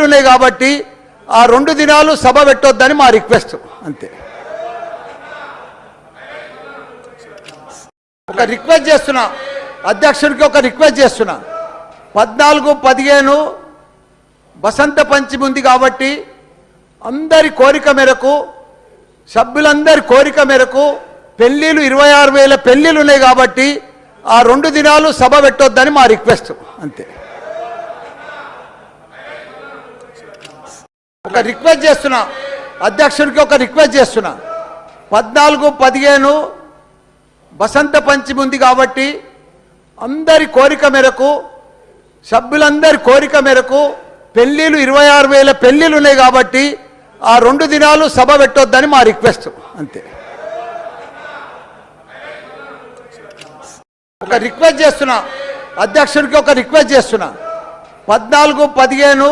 ఉన్నాయి కాబట్టి ఆ 2 దినాలు సభ పెట్టొద్దని మా రిక్వెస్ట్ అంతే. ఒక రిక్వెస్ట్ చేస్తున్నా, అధ్యక్షుడికి ఒక రిక్వెస్ట్ చేస్తున్నా. 14, 15 వసంత పంచమి ఉంది కాబట్టి అందరి కోరిక మేరకు, సభ్యులందరి కోరిక మేరకు పెళ్లిళ్ళు 26,000 పెళ్లిళ్ళు ఉన్నాయి కాబట్టి ఆ 2 దినాలు సభ పెట్టొద్దని మా రిక్వెస్ట్ అంతే. ఒక రిక్వెస్ట్ చేస్తున్నా, అధ్యక్షుడికి ఒక రిక్వెస్ట్ చేస్తున్నా. 14, 15 వసంత పంచమి ఉంది కాబట్టి అందరి కోరిక మేరకు, సభ్యులందరి కోరిక మేరకు పెళ్లిళ్ళు 26,000 పెళ్లిళ్ళు ఉన్నాయి కాబట్టి ఆ 2 దినాలు సభ పెట్టొద్దని మా రిక్వెస్ట్ అంతే. ఒక రిక్వెస్ట్ చేస్తున్నా, అధ్యక్షుడికి ఒక రిక్వెస్ట్ చేస్తున్నా. 14, 15